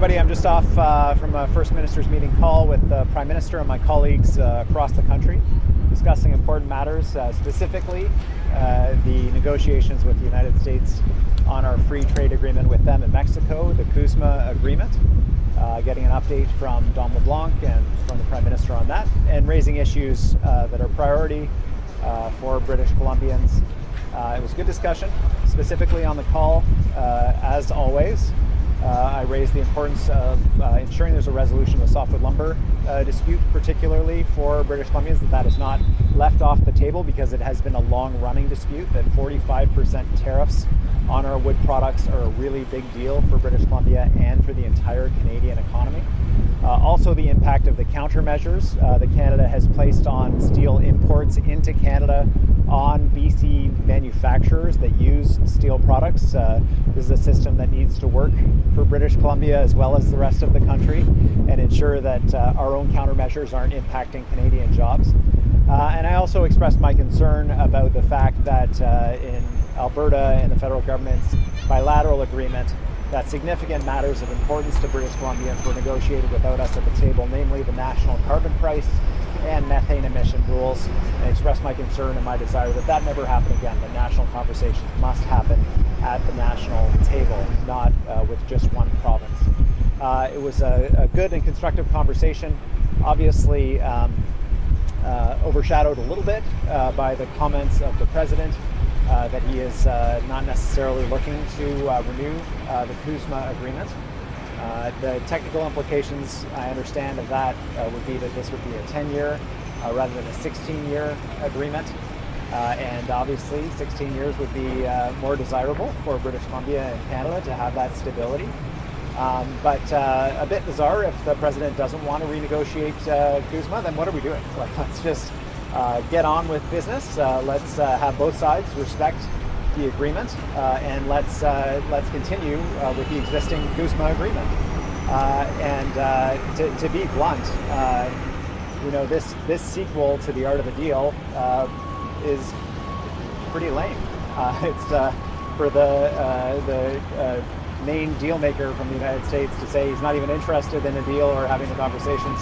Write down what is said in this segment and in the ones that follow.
everybody. I'm just off from a First Minister's meeting call with the Prime Minister and my colleagues across the country, discussing important matters, specifically the negotiations with the United States on our free trade agreement with them in Mexico, the CUSMA agreement, getting an update from Don LeBlanc and from the Prime Minister on that, and raising issues that are priority for British Columbians. It was a good discussion, specifically on the call, as always. I raised the importance of ensuring there's a resolution of the softwood lumber dispute, particularly for British Columbians, that is not left off the table because it has been a long-running dispute, that 45% tariffs on our wood products are a really big deal for British Columbia and for the entire Canadian economy. Also the impact of the countermeasures that Canada has placed on steel imports into Canada on BC manufacturers that use steel products. This is a system that needs to work for British Columbia as well as the rest of the country and ensure that our own countermeasures aren't impacting Canadian jobs. And I also expressed my concern about the fact that in Alberta and the federal government's bilateral agreement, that significant matters of importance to British Columbians were negotiated without us at the table, namely the national carbon price and methane emission rules, and expressed my concern and my desire that that never happen again. The national conversations must happen at the national table, not with just one province. It was a good and constructive conversation, obviously overshadowed a little bit by the comments of the President that he is not necessarily looking to renew the CUSMA agreement. The technical implications, I understand, of that would be that this would be a 10-year rather than a 16-year agreement. And obviously 16 years would be more desirable for British Columbia and Canada to have that stability. But a bit bizarre. If the President doesn't want to renegotiate CUSMA, then what are we doing? Let's just get on with business. Let's have both sides respect the agreement, and let's continue with the existing CUSMA agreement. And to be blunt, this sequel to The Art of the Deal is pretty lame. It's for the main deal maker from the United States to say he's not even interested in a deal or having the conversations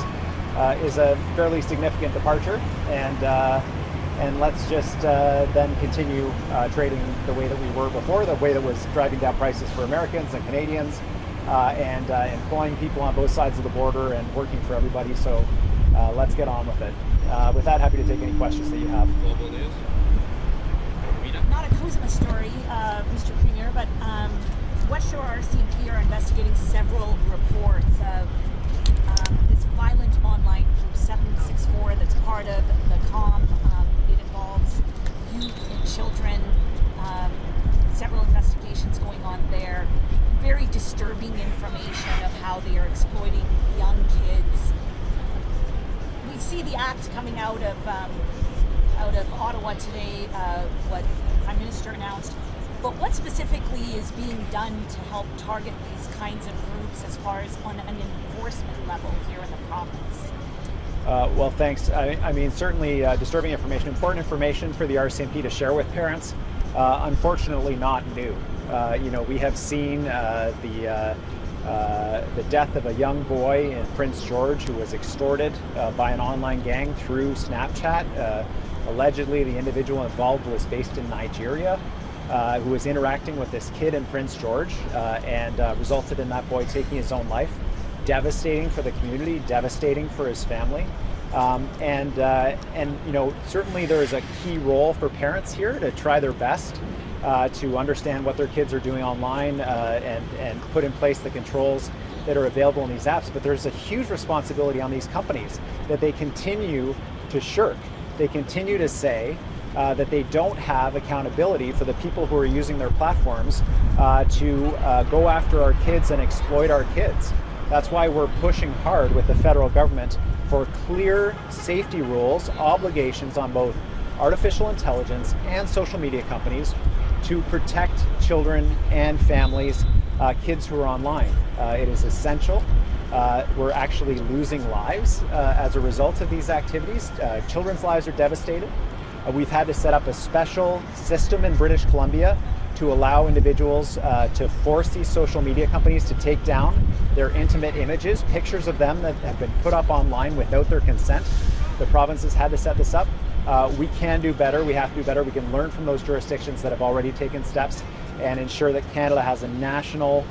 is a fairly significant departure, and let's just then continue trading the way that we were before, the way that was driving down prices for Americans and Canadians, and employing people on both sides of the border and working for everybody. So let's get on with it. With that, happy to take any questions that you have. Global News. Not a CUSMA story, Mr. Premier, but West Shore RCMP are investigating several reports of this violent online group 764 that's part of the COM. It involves youth and children. Several investigations going on there. Very disturbing information of how they are exploiting young kids. We see the act coming out of Ottawa today, what the Prime Minister announced. But what specifically is being done to help target these kinds of groups as far as on an enforcement level here in the province? Well, thanks. I mean, certainly disturbing information, important information for the RCMP to share with parents. Unfortunately, not new. We have seen the death of a young boy in Prince George who was extorted by an online gang through Snapchat. Allegedly, the individual involved was based in Nigeria, who was interacting with this kid in Prince George, and resulted in that boy taking his own life. Devastating for the community, devastating for his family. And certainly there is a key role for parents here to try their best to understand what their kids are doing online and put in place the controls that are available in these apps. But there's a huge responsibility on these companies that they continue to shirk. They continue to say that they don't have accountability for the people who are using their platforms to go after our kids and exploit our kids. That's why we're pushing hard with the federal government for clear safety rules, obligations on both artificial intelligence and social media companies to protect children and families, kids who are online. It is essential. We're actually losing lives as a result of these activities. Children's lives are devastated. We've had to set up a special system in British Columbia to allow individuals to force these social media companies to take down their intimate images, pictures of them that have been put up online without their consent. The province has had to set this up. We can do better. We have to do better. We can learn from those jurisdictions that have already taken steps and ensure that Canada has a national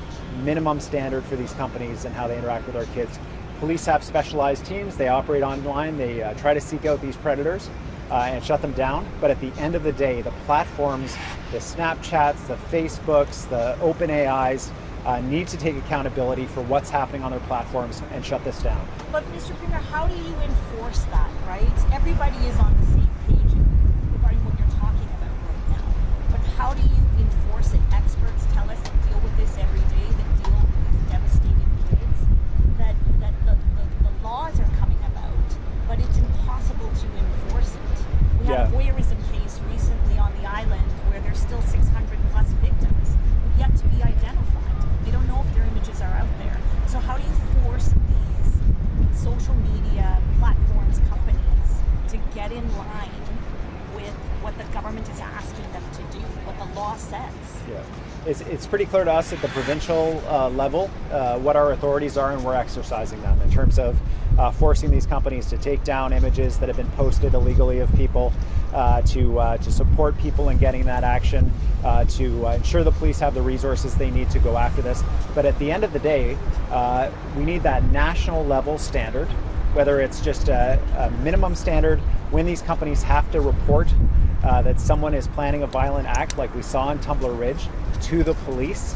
minimum standard for these companies and how they interact with our kids. Police have specialized teams. They operate online. They try to seek out these predators and shut them down. But at the end of the day, the platforms, the Snapchats, the Facebooks, the OpenAIs need to take accountability for what's happening on their platforms and shut this down. But Mr. Premier, how do you enforce that, right? Everybody is on the same page regarding what you're talking about right now. But how do you enforce it? Experts tell us that deal with this every day, that deal with these devastated kids, that the laws are coming about, but it's impossible to enforce it. We had a voyeurism case recently on the island where there's still 600 plus victims who've yet to be identified. They don't know if their images are out there. So how do you force these social media platforms, companies, to get in line with what the government is asking them to do, what the law says? Yeah. It's pretty clear to us at the provincial level what our authorities are, and we're exercising them in terms of forcing these companies to take down images that have been posted illegally of people, to support people in getting that action, to ensure the police have the resources they need to go after this. But at the end of the day, we need that national level standard, whether it's just a minimum standard when these companies have to report that someone is planning a violent act, like we saw in Tumbler Ridge, to the police.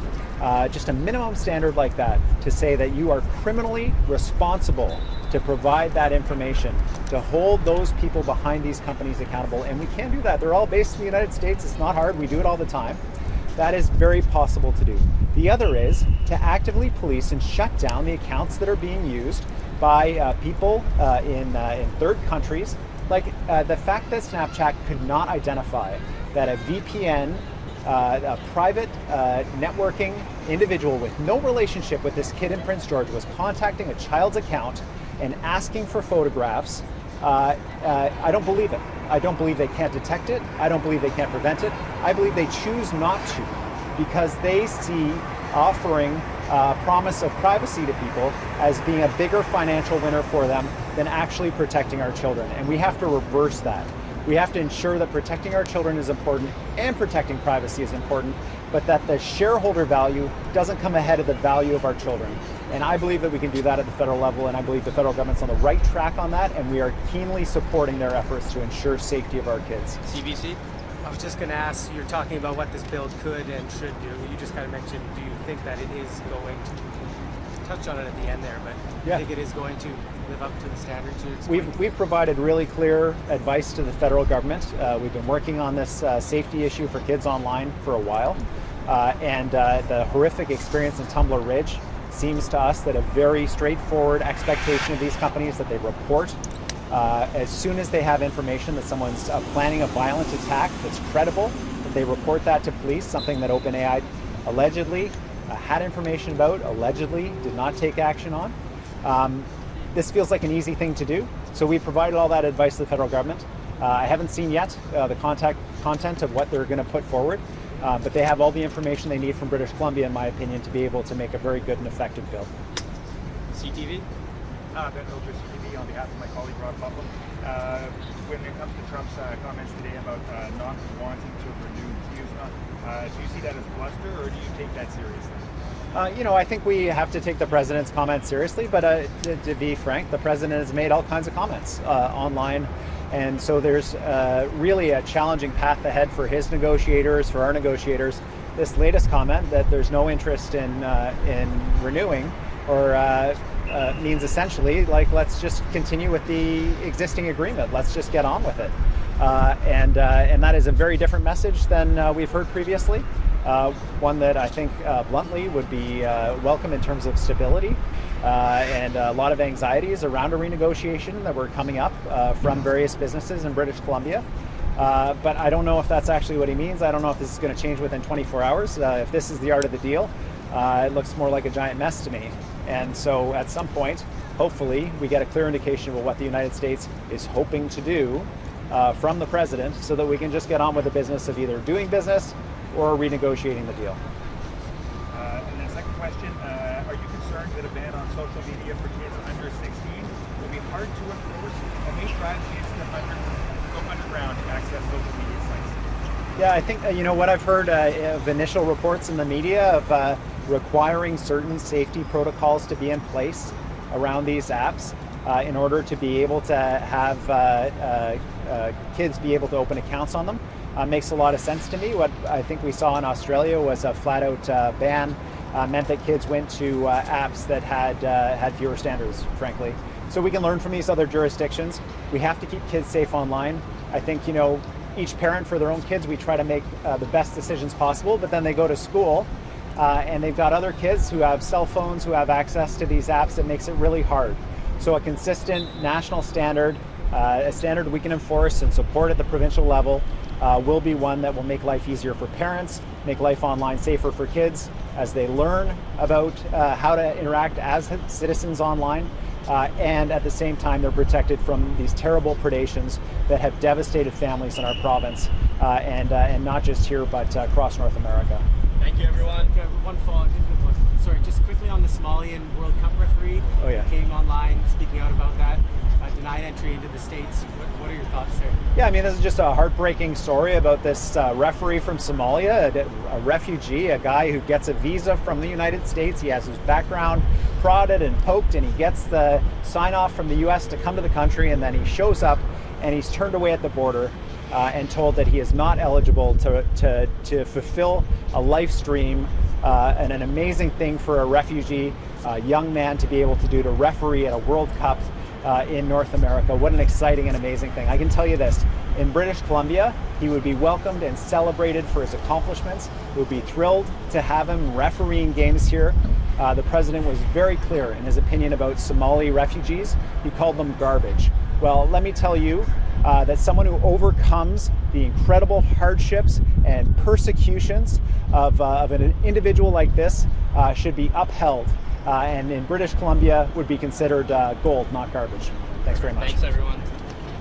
Just a minimum standard like that to say that you are criminally responsible to provide that information, to hold those people behind these companies accountable. And we can do that. They're all based in the United States. It's not hard. We do it all the time. That is very possible to do. The other is to actively police and shut down the accounts that are being used by people in third countries. Like the fact that Snapchat could not identify that a VPN, a private networking individual with no relationship with this kid in Prince George was contacting a child's account and asking for photographs. I don't believe it. I don't believe they can't detect it. I don't believe they can't prevent it. I believe they choose not to because they see offering promise of privacy to people as being a bigger financial winner for them than actually protecting our children. And we have to reverse that. We have to ensure that protecting our children is important and protecting privacy is important, but that the shareholder value doesn't come ahead of the value of our children. And I believe that we can do that at the federal level, and I believe the federal government's on the right track on that, and we are keenly supporting their efforts to ensure safety of our kids. CBC? I was just going to ask, you're talking about what this bill could and should do. You just kind of mentioned, do you think that it is going to, touch on it at the end there, but do you think it is going to live up to the standards you're expecting? We've provided really clear advice to the federal government. We've been working on this safety issue for kids online for a while, and the horrific experience in Tumbler Ridge seems to us that a very straightforward expectation of these companies that they report as soon as they have information that someone's planning a violent attack that's credible, that they report that to police, something that OpenAI allegedly had information about, allegedly did not take action on. This feels like an easy thing to do, so we provided all that advice to the federal government. I haven't seen yet the content of what they're going to put forward, but they have all the information they need from British Columbia, in my opinion, to be able to make a very good and effective bill. CTV? Ben Hilger, CTV, on behalf of my colleague Rob Buffalo. When it comes to Trump's comments today about not wanting to renew CUSMA, do you see that as bluster, or do you take that seriously? I think we have to take the president's comments seriously, but to be frank, the president has made all kinds of comments online, and so there's really a challenging path ahead for his negotiators, for our negotiators. This latest comment that there's no interest in renewing, or means essentially like, let's just continue with the existing agreement. Let's just get on with it, and that is a very different message than we've heard previously. One that I think bluntly would be welcome in terms of stability, and a lot of anxieties around a renegotiation that were coming up from various businesses in British Columbia. But I don't know if that's actually what he means. I don't know if this is going to change within 24 hours. If this is the art of the deal, it looks more like a giant mess to me. And so at some point, hopefully, we get a clear indication of what the United States is hoping to do from the president, so that we can just get on with the business of either doing business or renegotiating the deal. And then second question, are you concerned that a ban on social media for kids under 16 will be hard to enforce and may drive kids to go underground to access social media sites? Yeah, I think, what I've heard of initial reports in the media of requiring certain safety protocols to be in place around these apps in order to be able to have kids be able to open accounts on them. Makes a lot of sense to me. What I think we saw in Australia was a flat-out ban meant that kids went to apps that had fewer standards, frankly. So we can learn from these other jurisdictions. We have to keep kids safe online. I think, each parent for their own kids, we try to make the best decisions possible, but then they go to school and they've got other kids who have cell phones, who have access to these apps. That makes it really hard. So a consistent national standard, a standard we can enforce and support at the provincial level, will be one that will make life easier for parents, make life online safer for kids as they learn about how to interact as citizens online. And at the same time, they're protected from these terrible predations that have devastated families in our province, and not just here, but across North America. Thank you, everyone. Okay, one follow-up. Sorry, just quickly on the Somalian World Cup referee. Oh, yeah. Came online speaking out about that. Denied entry into the States. What are your thoughts there? Yeah, I mean, this is just a heartbreaking story about this referee from Somalia, a refugee, a guy who gets a visa from the United States. He has his background prodded and poked, and he gets the sign-off from the U.S. to come to the country, and then he shows up, and he's turned away at the border and told that he is not eligible to fulfill a life stream and an amazing thing for a refugee young man to be able to do, to referee at a World Cup in North America. What an exciting and amazing thing. I can tell you this, in British Columbia, he would be welcomed and celebrated for his accomplishments. We would be thrilled to have him refereeing games here. The president was very clear in his opinion about Somali refugees. He called them garbage. Well, let me tell you that someone who overcomes the incredible hardships and persecutions of an individual like this should be upheld. And in British Columbia would be considered gold, not garbage. Thanks very much. Thanks, everyone.